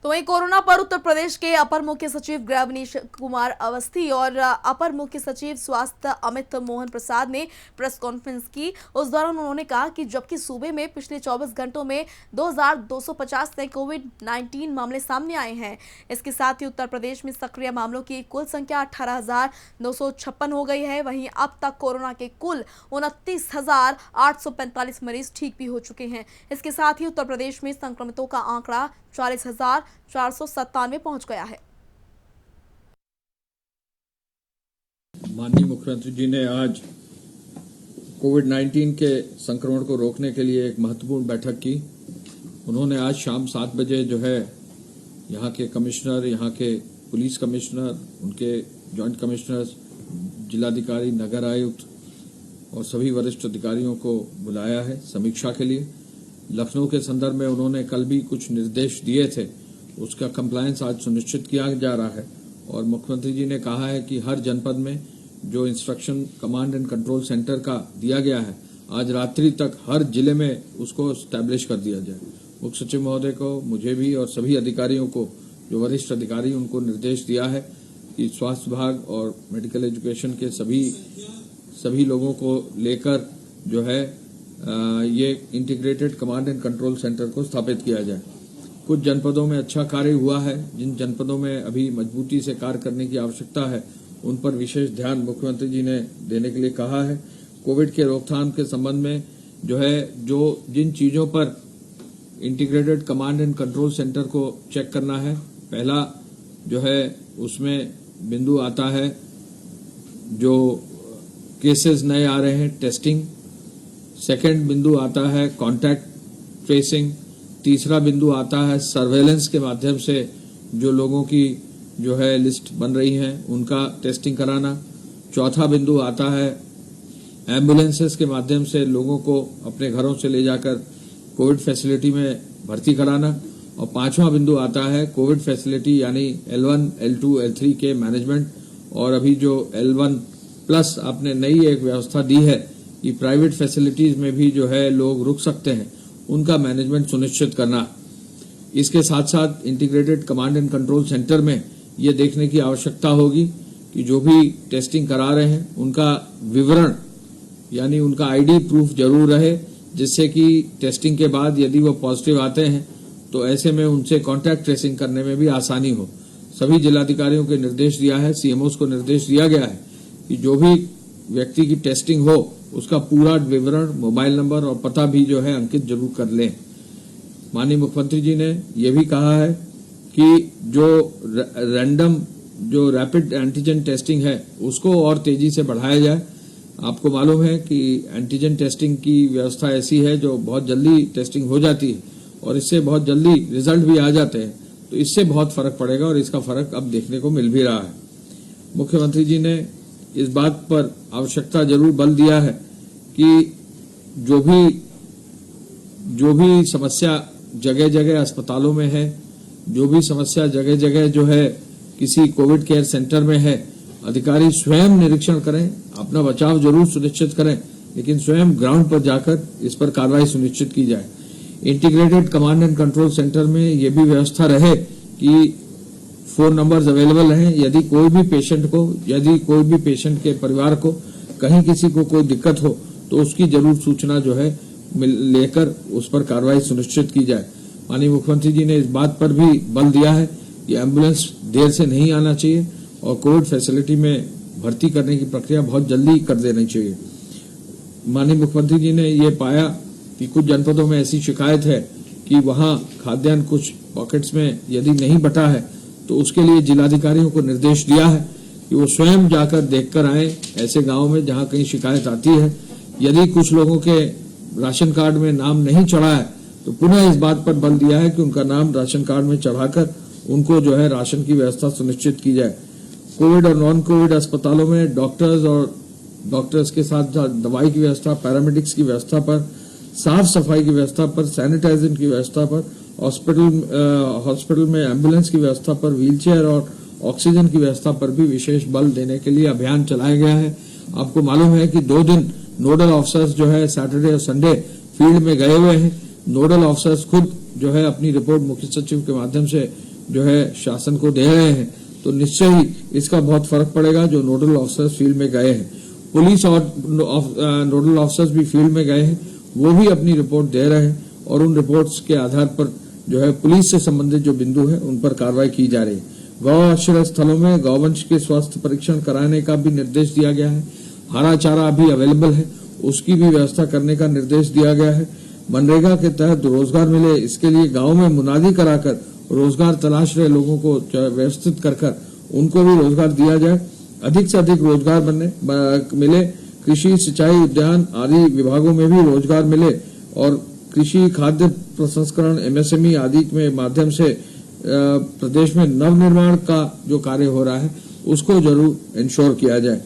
तो वहीं कोरोना पर उत्तर प्रदेश के अपर मुख्य सचिव गृह अवनीश कुमार अवस्थी और अपर मुख्य सचिव स्वास्थ्य अमित मोहन प्रसाद ने प्रेस कॉन्फ्रेंस की। उस दौरान उन्होंने कहा कि जबकि सूबे में पिछले 24 घंटों में 2250 नए कोविड-19 मामले सामने आए हैं, इसके साथ ही उत्तर प्रदेश में सक्रिय मामलों की कुल संख्या 18,956 हो गई है। वहीं अब तक कोरोना के कुल 29,845 मरीज ठीक भी हो चुके हैं। इसके साथ ही उत्तर प्रदेश में संक्रमितों का आंकड़ा 40,497 पहुंच गया है। माननीय मुख्यमंत्री जी ने आज कोविड-19 के संक्रमण को रोकने के लिए एक महत्वपूर्ण बैठक की। उन्होंने आज शाम 7 बजे जो है यहाँ के कमिश्नर, यहाँ के पुलिस कमिश्नर, उनके जॉइंट कमिश्नर्स, जिलाधिकारी, नगर आयुक्त और सभी वरिष्ठ अधिकारियों को बुलाया है समीक्षा के लिए। लखनऊ के संदर्भ में उन्होंने कल भी कुछ निर्देश दिए थे, उसका कंप्लायंस आज सुनिश्चित किया जा रहा है। और मुख्यमंत्री जी ने कहा है कि हर जनपद में जो instruction command and control centre का दिया गया है, आज रात्रि तक हर जिले में उसको स्टैब्लिश कर दिया जाए। मुख्य सचिव महोदय को, मुझे भी और सभी अधिकारियों को, जो वरिष्ठ अधिकारी, उनको निर्देश दिया है कि स्वास्थ्य विभाग और मेडिकल एजुकेशन के सभी लोगों को लेकर जो है ये integrated command and control centre को स्थापित किया जाए। कुछ जनपदों में अच्छा कार्य हुआ है, जिन जनपदों में अभी मजबूती से कार्य करने की आवश्यकता है उन पर विशेष ध्यान मुख्यमंत्री जी ने देने के लिए कहा है। कोविड के रोकथाम के संबंध में जो है जिन चीजों पर integrated command and control centre को चेक करना है, पहला जो है उसमें बिंदु आता है जो केसेस नए आ रहे हैं, टेस्टिंग। सेकंड बिंदु आता है कॉन्टैक्ट ट्रेसिंग। तीसरा बिंदु आता है सर्वेलेंस के माध्यम से जो लोगों की जो है लिस्ट बन रही है उनका टेस्टिंग कराना। चौथा बिंदु आता है एम्बुलेंसेस के माध्यम से लोगों को अपने घरों से ले जाकर कोविड फैसिलिटी में भर्ती कराना। और पांचवा बिंदु आता है कोविड फैसिलिटी यानी L1, L2, L3 के मैनेजमेंट। और अभी जो L1 प्लस आपने नई एक व्यवस्था दी है कि प्राइवेट फैसिलिटीज में भी जो है लोग रुक सकते हैं, उनका मैनेजमेंट सुनिश्चित करना। इसके साथ साथ integrated command and control centre में ये देखने की आवश्यकता होगी कि जो भी टेस्टिंग करा रहे हैं उनका विवरण यानी उनका आईडी प्रूफ जरूर रहे, जिससे कि टेस्टिंग के बाद यदि वो पॉजिटिव आते हैं तो ऐसे में उनसे कॉन्टैक्ट ट्रेसिंग करने में भी आसानी हो। सभी जिलाधिकारियों को निर्देश दिया है, सीएमओस को निर्देश दिया गया है कि जो भी व्यक्ति की टेस्टिंग हो उसका पूरा विवरण, मोबाइल नंबर और पता भी जो है अंकित जरूर कर लें। माननीय मुख्यमंत्री जी ने यह भी कहा है कि जो रैंडम जो रैपिड एंटीजन टेस्टिंग है उसको और तेजी से बढ़ाया जाए। आपको मालूम है कि एंटीजन टेस्टिंग की व्यवस्था ऐसी है जो बहुत जल्दी टेस्टिंग हो जाती है और इससे बहुत जल्दी रिजल्ट भी आ जाते हैं, तो इससे बहुत फर्क पड़ेगा और इसका फर्क अब देखने को मिल भी रहा है। मुख्यमंत्री जी ने इस बात पर आवश्यकता जरूर बल दिया है कि जो भी समस्या जगह जगह अस्पतालों में है, जो भी समस्या जगह जगह जो है किसी कोविड केयर सेंटर में है, अधिकारी स्वयं निरीक्षण करें, अपना बचाव जरूर सुनिश्चित करें, लेकिन स्वयं ग्राउंड पर जाकर इस पर कार्रवाई सुनिश्चित की जाए। Integrated command and control centre में यह भी व्यवस्था रहे कि फोन नंबर्स अवेलेबल हैं। यदि कोई भी पेशेंट के परिवार को कहीं किसी को कोई दिक्कत हो तो उसकी जरूर सूचना जो है लेकर उस पर कार्रवाई सुनिश्चित की जाए। माननीय मुख्यमंत्री जी ने इस बात पर भी बल दिया है कि एम्बुलेंस देर से नहीं आना चाहिए और कोविड फैसिलिटी में भर्ती करने की प्रक्रिया बहुत जल्दी कर देनी चाहिए। माननीय मुख्यमंत्री जी ने ये पाया कि कुछ जनपदों में ऐसी शिकायत है कि वहां खाद्यान्न कुछ पॉकेट्स में यदि नहीं बटा है तो उसके लिए जिलाधिकारियों को निर्देश दिया है कि वो स्वयं जाकर देखकर आए ऐसे गांवों में जहां कहीं शिकायत आती है। यदि कुछ लोगों के राशन कार्ड में नाम नहीं चढ़ा है तो पुनः इस बात पर बल दिया है कि उनका नाम राशन कार्ड में चढ़ाकर उनको जो है राशन की व्यवस्था सुनिश्चित की जाए। कोविड और नॉन कोविड अस्पतालों में डॉक्टर्स के साथ दवाई की व्यवस्था, पैरामेडिक्स की व्यवस्था पर, साफ सफाई की व्यवस्था पर, सैनिटाइजेशन की व्यवस्था पर, हॉस्पिटल में एम्बुलेंस की व्यवस्था पर, व्हीलचेयर और ऑक्सीजन की व्यवस्था पर भी विशेष बल देने के लिए अभियान चलाया गया है। आपको मालूम है कि 2 दिन नोडल ऑफिसर्स जो है सैटरडे और संडे फील्ड में गए हुए हैं। नोडल ऑफिसर्स खुद जो है अपनी रिपोर्ट मुख्य सचिव के माध्यम से जो है शासन को दे रहे हैं, तो निश्चय ही इसका बहुत फर्क पड़ेगा। जो नोडल ऑफिसर्स फील्ड में गए हैं, पुलिस और नोडल ऑफिसर्स भी फील्ड में गए हैं, वो भी अपनी रिपोर्ट दे रहे हैं और उन रिपोर्ट्स के आधार पर जो है पुलिस से संबंधित जो बिंदु है उन पर कार्रवाई की जा रही है। गौ आश्रय स्थलों में गौवंश के स्वास्थ्य परीक्षण कराने का भी निर्देश दिया गया है। हरा चारा अभी अवेलेबल है, उसकी भी व्यवस्था करने का निर्देश दिया गया है। मनरेगा के तहत रोजगार मिले, इसके लिए गांव में मुनादी कराकर रोजगार तलाश रहे लोगों को व्यवस्थित कर उनको भी रोजगार दिया जाए। अधिक से अधिक रोजगार मिले, कृषि, सिंचाई, उद्यान आदि विभागों में भी रोजगार मिले और कृषि, खाद्य प्रसंस्करण, एमएसएमई आदि के माध्यम से प्रदेश में नवनिर्माण का जो कार्य हो रहा है उसको जरूर इंश्योर किया जाए।